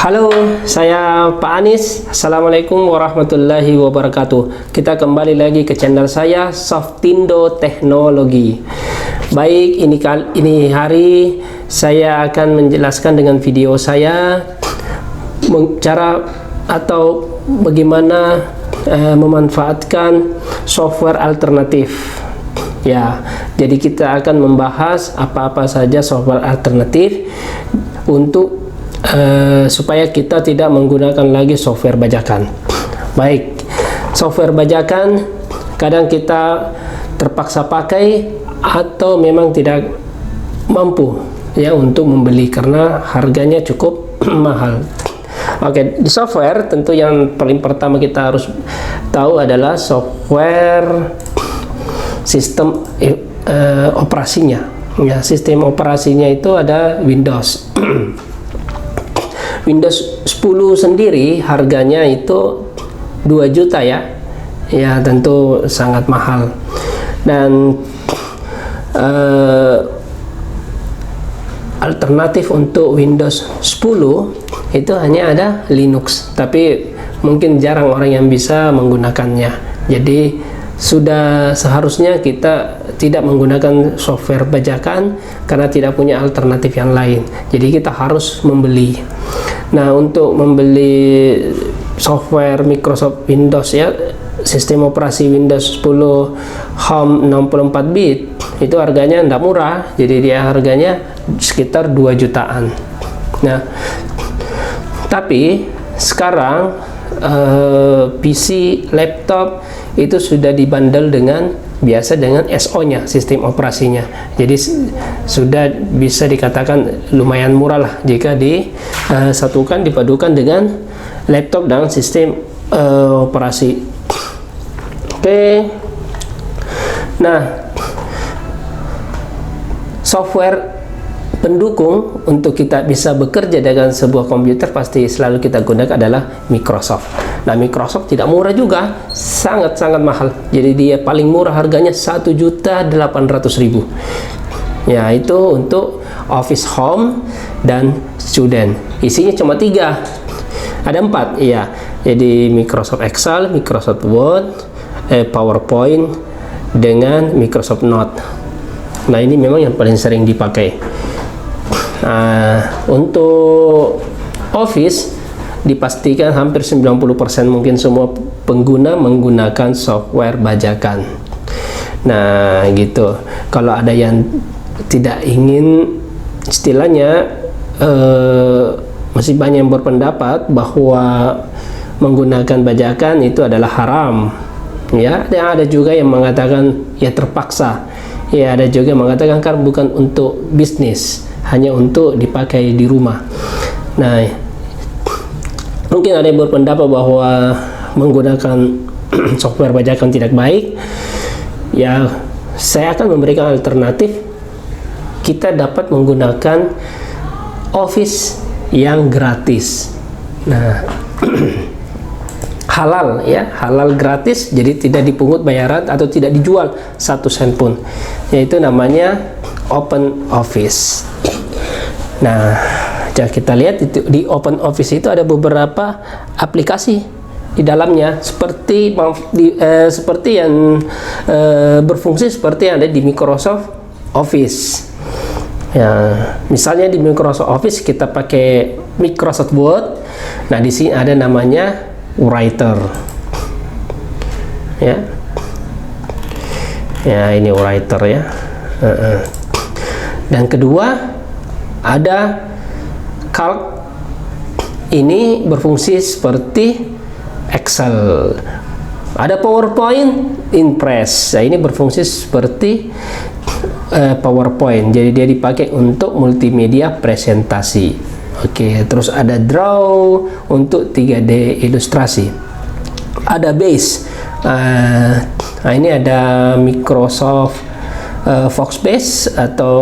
Halo, saya Pak Anis. Assalamualaikum warahmatullahi wabarakatuh. Kita kembali lagi ke channel saya, Softindo Teknologi. Baik, ini hari saya akan menjelaskan dengan video saya cara atau bagaimana memanfaatkan software alternatif. Ya, jadi kita akan membahas apa-apa saja software alternatif untuk supaya kita tidak menggunakan lagi software bajakan. Baik, software bajakan kadang kita terpaksa pakai atau memang tidak mampu ya untuk membeli karena harganya cukup mahal. Oke, di software tentu yang paling pertama kita harus tahu adalah software sistem operasinya. Ya, sistem operasinya itu ada Windows. Windows 10 sendiri harganya itu 2 juta ya. Ya, tentu sangat mahal. Dan alternatif untuk Windows 10 itu hanya ada Linux, tapi mungkin jarang orang yang bisa menggunakannya. Jadi sudah seharusnya kita tidak menggunakan software bajakan karena tidak punya alternatif yang lain. Jadi kita harus membeli. Nah, untuk membeli software Microsoft Windows ya, sistem operasi Windows 10 Home 64 bit itu harganya tidak murah. Jadi dia harganya sekitar 2 jutaan. Nah, tapi sekarang PC, laptop itu sudah dibundle dengan SO-nya, sistem operasinya. Jadi sudah bisa dikatakan lumayan murah lah jika dipadukan dengan laptop dan sistem operasi. Oke. Nah, software pendukung untuk kita bisa bekerja dengan sebuah komputer pasti selalu kita gunakan adalah Microsoft. Nah, Microsoft tidak murah juga, sangat-sangat mahal. Jadi dia paling murah harganya 1.800.000. Ya, itu untuk Office Home dan Student. Isinya cuma 3. Ada 4, iya. Jadi Microsoft Excel, Microsoft Word, PowerPoint dengan Microsoft Note. Nah, ini memang yang paling sering dipakai. Untuk Office dipastikan hampir 90% mungkin semua pengguna menggunakan software bajakan. Nah, gitu. Kalau ada yang tidak ingin, istilahnya masih banyak yang berpendapat bahwa menggunakan bajakan itu adalah haram. Ya, ada juga yang mengatakan ya terpaksa. Ya, ada juga yang mengatakan kan bukan untuk bisnis, hanya untuk dipakai di rumah. Nah, mungkin ada yang berpendapat bahwa menggunakan software bajakan tidak baik. Ya, saya akan memberikan alternatif. Kita dapat menggunakan Office yang gratis. Nah, halal ya, halal gratis, jadi tidak dipungut bayaran atau tidak dijual 1 sen pun. Yaitu namanya Open Office. Nah, kita lihat di Open Office itu ada beberapa aplikasi di dalamnya seperti yang berfungsi seperti yang ada di Microsoft Office. Ya, misalnya di Microsoft Office kita pakai Microsoft Word. Nah, di sini ada namanya Writer. Ya. Ya, ini Writer ya. Dan kedua ada Calc. Ini berfungsi seperti Excel. Ada PowerPoint, Impress. Nah, ini berfungsi seperti PowerPoint. Jadi dia dipakai untuk multimedia presentasi. Oke, terus ada Draw untuk 3D ilustrasi. Ada Base. Nah, ini ada Microsoft Workspace atau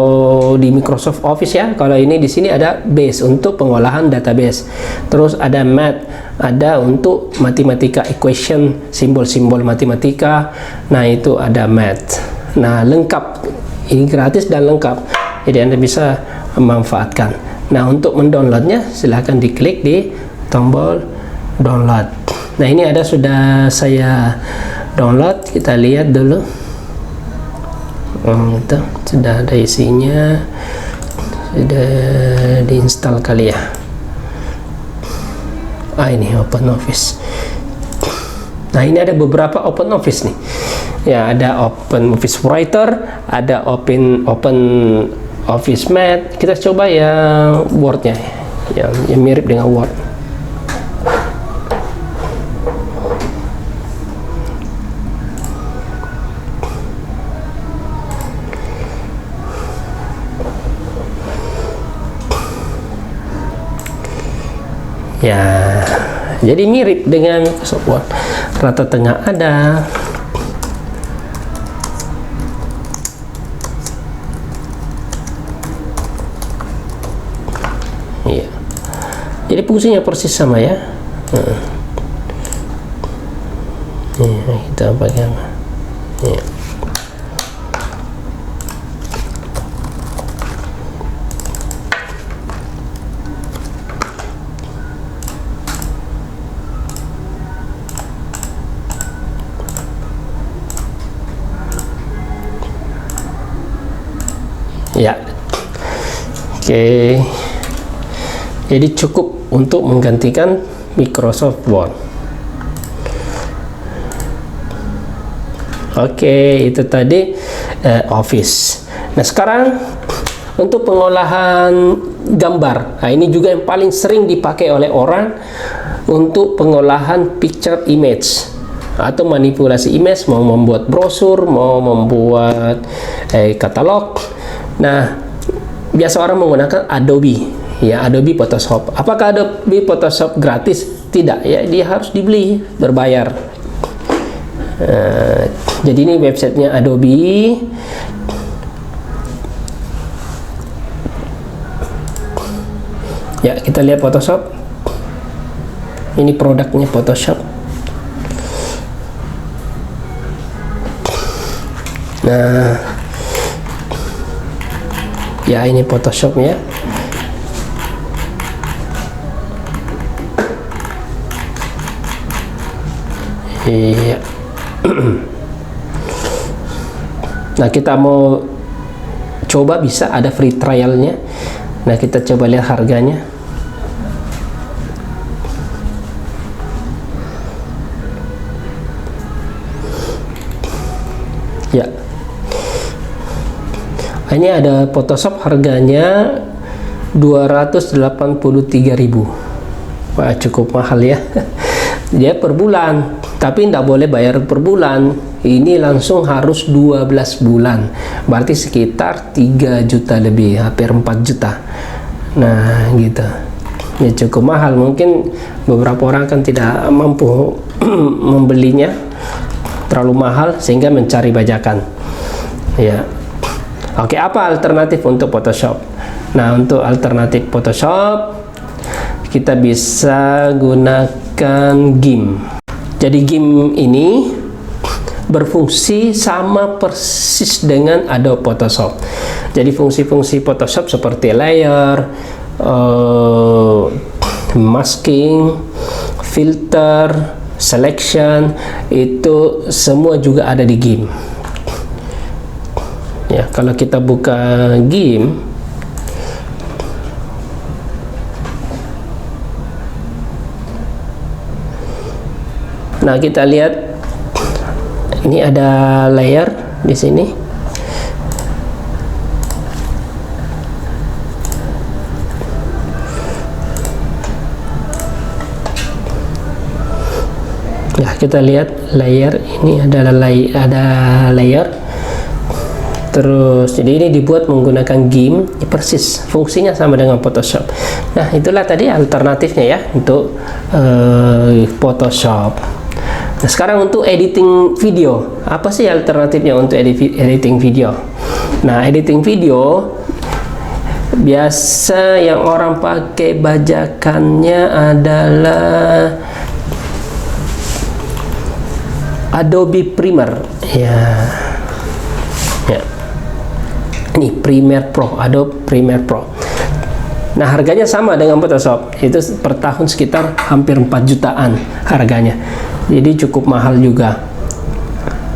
di Microsoft Office ya. Kalau ini di sini ada Base untuk pengolahan database. Terus ada Math, ada untuk matematika equation, simbol-simbol matematika. Nah, itu ada Math. Nah, lengkap. Ini gratis dan lengkap. Jadi Anda bisa memanfaatkan. Nah, untuk mendownloadnya silahkan diklik di tombol download. Nah, ini ada sudah saya download, kita lihat dulu. Itu sudah ada isinya, sudah diinstal kali ya. Ini OpenOffice. Nah, ini ada beberapa OpenOffice nih. Ya, ada OpenOffice Writer, ada OpenOffice Math. Kita coba yang Word-nya, yang mirip dengan Word. Ya, jadi mirip dengan Microsoft Word. Rata tengah ada. Iya. Jadi fungsinya persis sama ya. Kita pegang. Iya. Ya, oke. Jadi cukup untuk menggantikan Microsoft Word. Oke, itu tadi Office. Nah, sekarang untuk pengolahan gambar. Nah, ini juga yang paling sering dipakai oleh orang untuk pengolahan picture image atau manipulasi image, mau membuat brosur, mau membuat katalog. Nah, biasa orang menggunakan Adobe, ya, Adobe Photoshop. Apakah Adobe Photoshop gratis? Tidak, ya, dia harus dibeli, berbayar. Jadi ini websitenya Adobe. Ya, kita lihat Photoshop. Ini produknya Photoshop. Nah, ya, ini Photoshopnya. Iya. Nah, kita mau coba, bisa ada free trialnya. Nah, kita coba lihat harganya. Ya, ini ada Photoshop, harganya 283.000. Wah, cukup mahal ya. Dia per bulan, tapi tidak boleh bayar per bulan. Ini langsung harus 12 bulan. Berarti sekitar 3 juta lebih, hampir 4 juta. Nah, gitu. Ya, cukup mahal. Mungkin beberapa orang kan tidak mampu membelinya, terlalu mahal sehingga mencari bajakan. Ya. Oke, apa alternatif untuk Photoshop? Nah, untuk alternatif Photoshop, kita bisa gunakan GIMP. Jadi GIMP ini berfungsi sama persis dengan Adobe Photoshop. Jadi fungsi-fungsi Photoshop seperti layer, masking, filter, selection, itu semua juga ada di GIMP. Ya, kalau kita buka GIMP, nah, kita lihat ini ada layer di sini. Ya, kita lihat layer ini adalah layer. Terus, jadi ini dibuat menggunakan GIMP, persis fungsinya sama dengan Photoshop. Nah, itulah tadi alternatifnya ya untuk Photoshop. Nah, sekarang untuk editing video, apa sih alternatifnya untuk editing video? Nah, editing video biasa yang orang pakai bajakannya adalah Adobe Premiere. Ya. Ini Premiere Pro, Adobe Premiere Pro. Nah, harganya sama dengan Photoshop, itu per tahun sekitar hampir 4 jutaan harganya, jadi cukup mahal juga.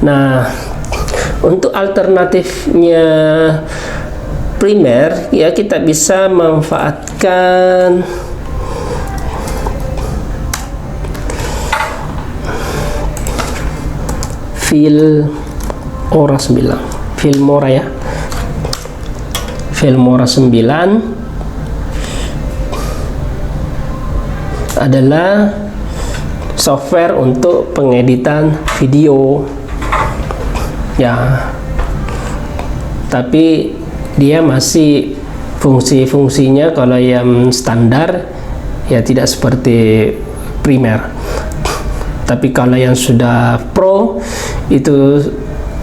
Nah, untuk alternatifnya Premiere, ya kita bisa manfaatkan Filmora 9, Filmora ya, Filmora 9 adalah software untuk pengeditan video ya, tapi dia masih fungsi-fungsinya kalau yang standar ya tidak seperti Premiere, tapi kalau yang sudah pro itu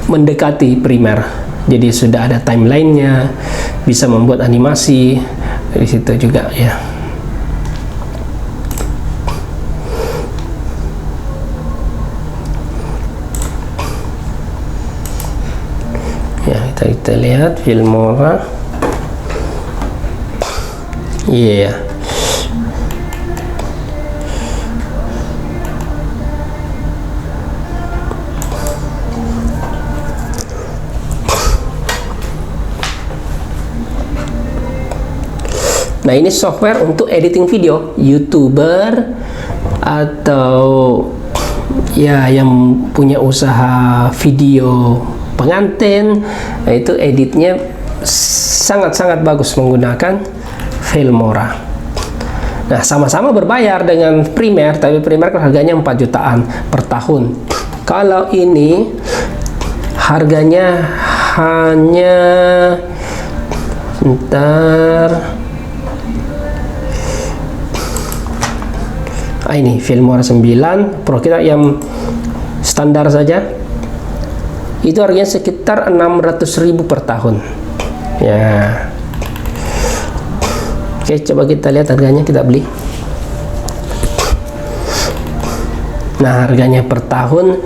mendekati Premiere, jadi sudah ada timelinenya, bisa membuat animasi di situ juga ya. Ya, kita lihat Filmora. Iya yeah. Nah, ini software untuk editing video, YouTuber atau ya yang punya usaha video pengantin, nah itu editnya sangat-sangat bagus menggunakan Filmora. Nah, sama-sama berbayar dengan Premiere, tapi Premiere kan harganya 4 jutaan per tahun. Kalau ini harganya hanya ini Filmora 9 Pro, kita yang standar saja itu harganya sekitar 600.000 per tahun ya. Oke, coba kita lihat harganya, kita beli. Nah, harganya per tahun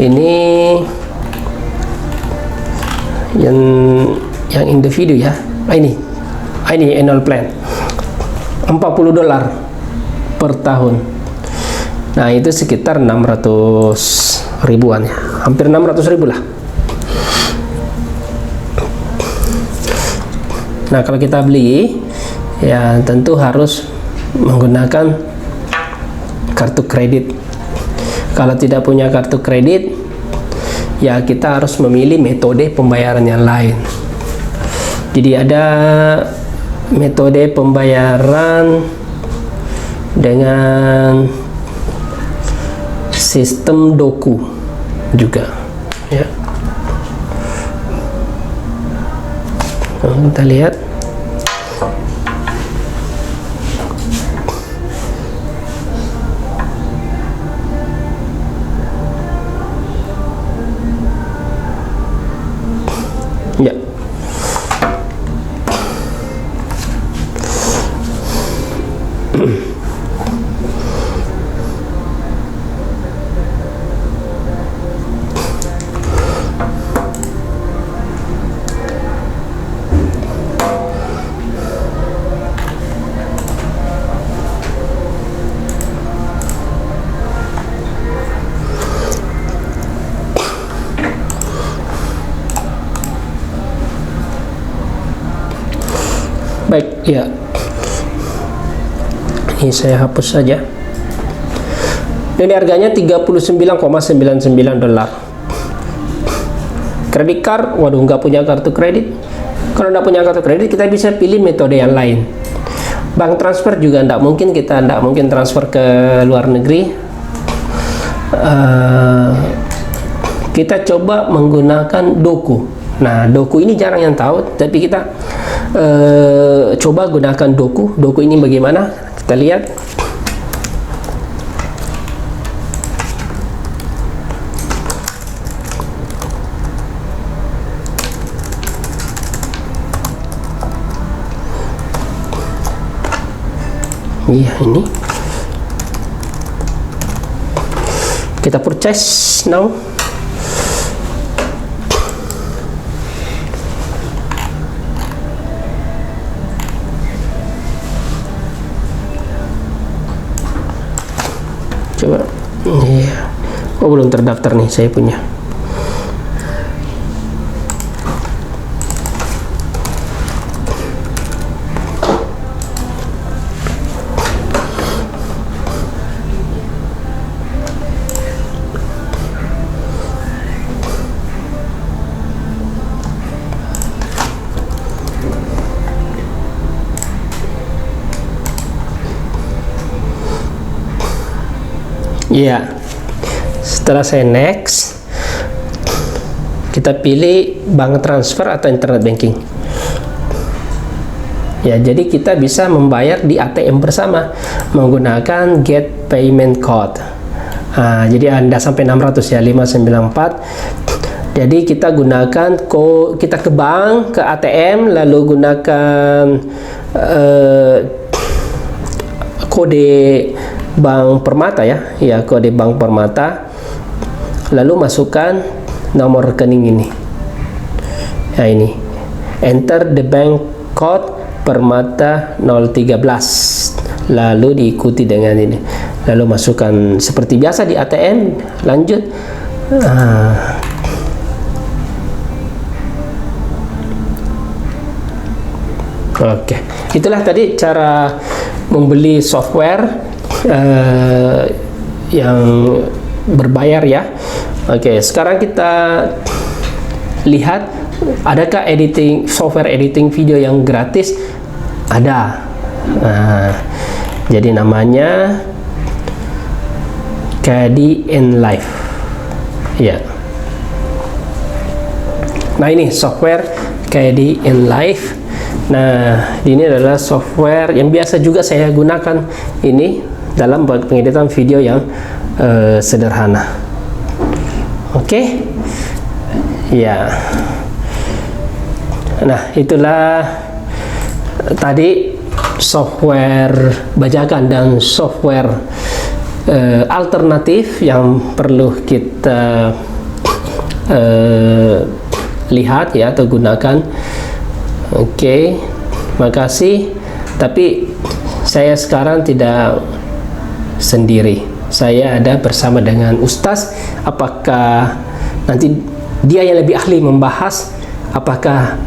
ini yang individu ya. Ini annual plan $40 per tahun. Nah, itu sekitar 600 ribuan ya, hampir 600 ribu lah. Nah, kalau kita beli ya tentu harus menggunakan kartu kredit. Kalau tidak punya kartu kredit ya kita harus memilih metode pembayaran yang lain. Jadi ada metode pembayaran dengan sistem doku juga ya. Nah, kita lihat ya. Baik ya, ini saya hapus saja. Ini harganya $39,99. Kredit card, waduh nggak punya kartu kredit. Kalau nggak punya kartu kredit kita bisa pilih metode yang lain. Bank transfer juga nggak mungkin, kita nggak mungkin transfer ke luar negeri. Kita coba menggunakan doku. Nah, doku ini jarang yang tahu, tapi kita coba gunakan doku. Doku ini bagaimana? Kita lihat. Iya, ini kita purchase now. Coba. Iya. Oh, belum terdaftar nih saya punya. Iya. Setelah saya next, kita pilih bank transfer atau internet banking. Ya, jadi kita bisa membayar di ATM bersama menggunakan get payment code. Nah, jadi Anda sampai 600 ya, 594. Jadi kita gunakan kita ke bank, ke ATM, lalu gunakan kode Bank Permata ya, kode Bank Permata, lalu masukkan nomor rekening ini. Nah, ini enter the bank code Permata 013, lalu diikuti dengan ini, lalu masukkan seperti biasa di ATM, lanjut. Oke, itulah tadi cara membeli software yang berbayar ya. Oke, sekarang kita lihat adakah software editing video yang gratis. Ada. Jadi namanya Kdenlive ya. Nah, ini software Kdenlive. Nah, ini adalah software yang biasa juga saya gunakan ini dalam pengeditan video yang sederhana. Oke. Ya. Nah, itulah tadi software bajakan dan software alternatif yang perlu kita lihat ya atau gunakan. Oke, makasih. Tapi saya sekarang tidak sendiri. Saya ada bersama dengan Ustaz. Apakah nanti dia yang lebih ahli membahas apakah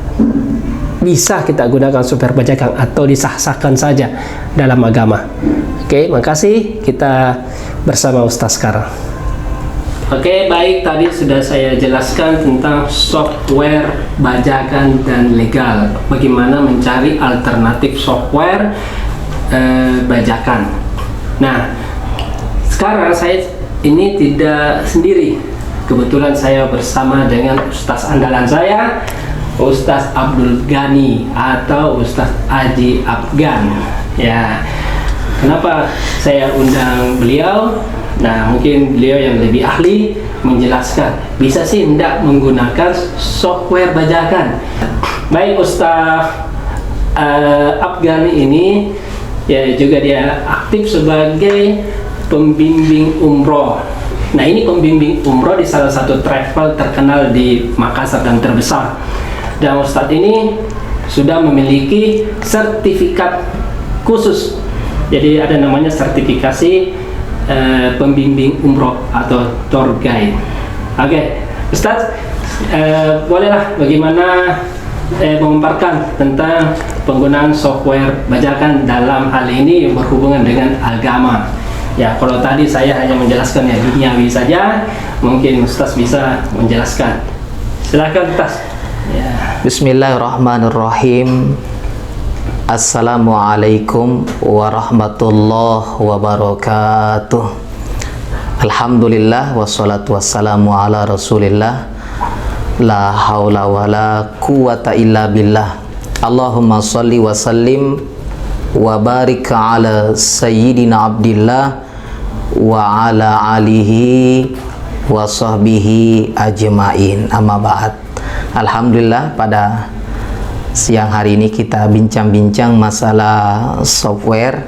bisa kita gunakan software bajakan atau disah-sahkan saja dalam agama. Oke, makasih. Kita bersama Ustaz sekarang. Oke, baik, tadi sudah saya jelaskan tentang software bajakan dan legal. Bagaimana mencari alternatif software bajakan. Nah, sekarang saya ini tidak sendiri. Kebetulan saya bersama dengan Ustaz andalan saya, Ustaz Abdul Ghani atau Ustaz Aji Afgan. Ya, kenapa saya undang beliau? Nah, mungkin beliau yang lebih ahli menjelaskan bisa sih tidak menggunakan software bajakan. Baik, Ustaz Afgan ini ya juga dia aktif sebagai pembimbing umroh. Nah, ini pembimbing umroh di salah satu travel terkenal di Makassar dan terbesar. Dan Ustadz ini sudah memiliki sertifikat khusus. Jadi ada namanya sertifikasi pembimbing umroh atau tour guide. Oke, Ustadz, bolehlah bagaimana memaparkan tentang penggunaan software bajakan dalam hal ini yang berhubungan dengan agama. Ya, kalau tadi saya hanya menjelaskan ya duniawi saja, mungkin Ustaz bisa menjelaskan. Silakan Ustaz. Ya. Bismillahirrahmanirrahim. Assalamualaikum warahmatullahi wabarakatuh. Alhamdulillah wassalatu wassalamu ala rasulillah. La haula wala quwata illa billah. Allahumma salli wa sallim wa barik ala sayyidina Abdillah wa ala alihi wa sahbihi ajma'in. Amma ba'd. Alhamdulillah, pada siang hari ini kita bincang-bincang masalah software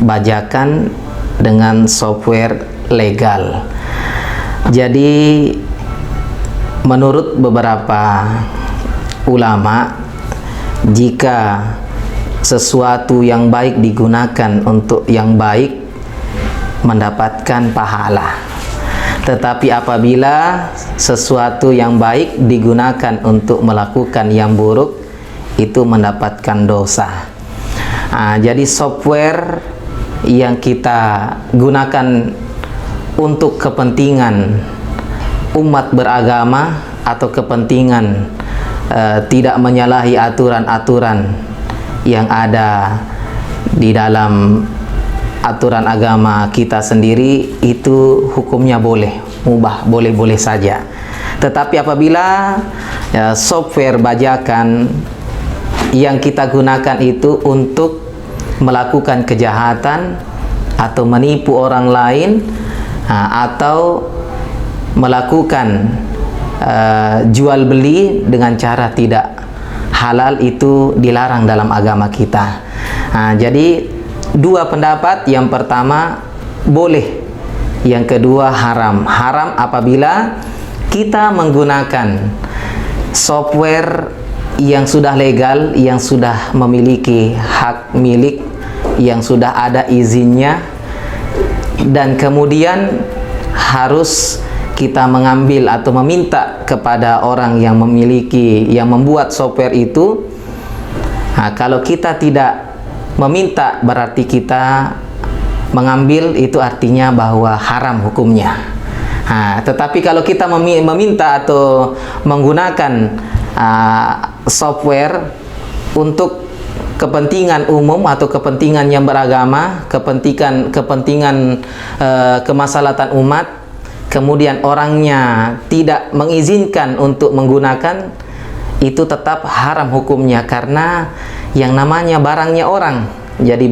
bajakan dengan software legal. Jadi menurut beberapa ulama, jika sesuatu yang baik digunakan untuk yang baik, mendapatkan pahala. Tetapi apabila sesuatu yang baik digunakan untuk melakukan yang buruk, itu mendapatkan dosa. Jadi software yang kita gunakan untuk kepentingan umat beragama atau kepentingan tidak menyalahi aturan-aturan yang ada di dalam aturan agama kita sendiri, itu hukumnya boleh, mubah, boleh-boleh saja. Tetapi apabila software bajakan yang kita gunakan itu untuk melakukan kejahatan atau menipu orang lain, atau melakukan jual beli dengan cara tidak halal, itu dilarang dalam agama kita. Jadi dua pendapat, yang pertama boleh, yang kedua haram. Haram apabila kita menggunakan software yang sudah legal, yang sudah memiliki hak milik, yang sudah ada izinnya, dan kemudian harus kita mengambil atau meminta kepada orang yang memiliki, yang membuat software itu. Kalau kita tidak meminta, berarti kita mengambil, itu artinya bahwa haram hukumnya. Tetapi kalau kita meminta atau menggunakan software untuk kepentingan umum atau kepentingan yang beragama, kepentingan kemaslahatan umat, kemudian orangnya tidak mengizinkan untuk menggunakan, itu tetap haram hukumnya, karena yang namanya barangnya orang. Jadi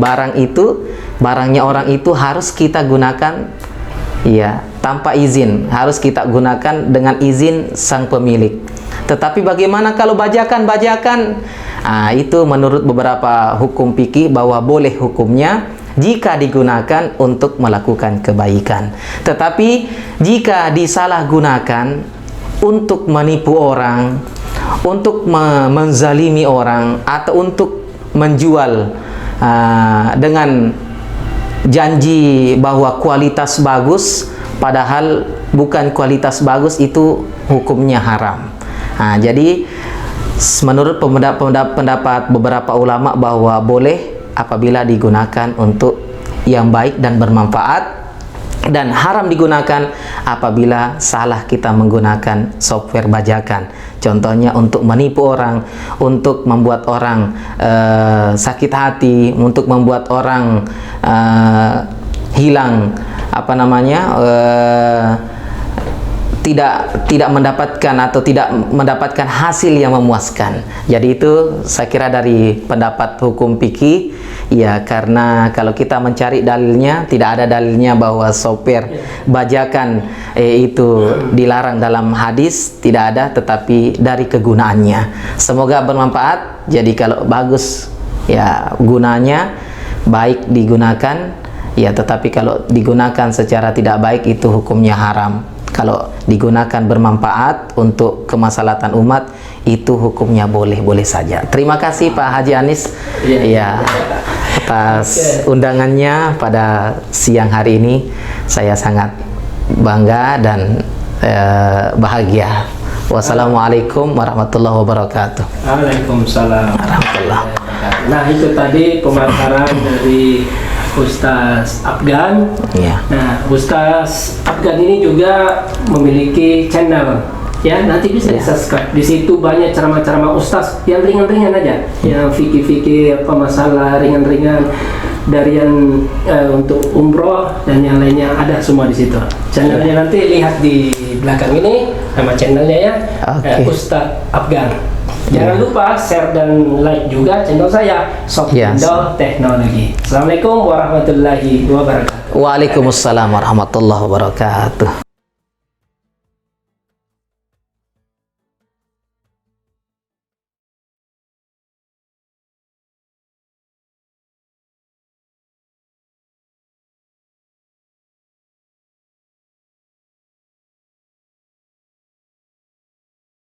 barangnya orang itu harus kita gunakan ya tanpa izin, harus kita gunakan dengan izin sang pemilik. Tetapi bagaimana kalau bajakan-bajakan? Itu menurut beberapa hukum fikih bahwa boleh hukumnya jika digunakan untuk melakukan kebaikan. Tetapi jika disalahgunakan untuk menipu orang, untuk menzalimi orang, atau untuk menjual dengan janji bahwa kualitas bagus, padahal bukan kualitas bagus, itu hukumnya haram. Jadi menurut pendapat beberapa ulama bahwa boleh apabila digunakan untuk yang baik dan bermanfaat, dan haram digunakan apabila salah kita menggunakan software bajakan. Contohnya untuk menipu orang, untuk membuat orang sakit hati, untuk membuat orang hilang tidak mendapatkan atau tidak mendapatkan hasil yang memuaskan. Jadi itu saya kira dari pendapat hukum fikih ya, karena kalau kita mencari dalilnya, tidak ada dalilnya bahwa software bajakan itu dilarang dalam hadis, tidak ada, tetapi dari kegunaannya. Semoga bermanfaat. Jadi kalau bagus ya gunanya, baik digunakan ya, tetapi kalau digunakan secara tidak baik, itu hukumnya haram. Kalau digunakan bermanfaat untuk kemaslahatan umat, itu hukumnya boleh-boleh saja. Terima kasih Pak Haji Anis ya atas undangannya pada siang hari ini. Saya sangat bangga dan bahagia. Wassalamualaikum warahmatullahi wabarakatuh. Waalaikumsalam warahmatullahi wabarakatuh. Nah, itu tadi pemaparan dari Ustaz Afgan. Ya. Nah, Ustaz Afgan ini juga memiliki channel, ya, nanti bisa di-subscribe. Di situ banyak ceramah-ceramah Ustaz yang ringan-ringan aja, yang fikih-fikih, apa masalah ringan-ringan, dari yang untuk umroh dan yang lainnya, ada semua di situ. Channelnya nanti lihat di belakang ini, nama channelnya ya, Ustaz Afgan. Jangan lupa share dan like juga channel saya, Sob Indo Teknologi. Assalamualaikum warahmatullahi wabarakatuh. Waalaikumsalam warahmatullahi wabarakatuh.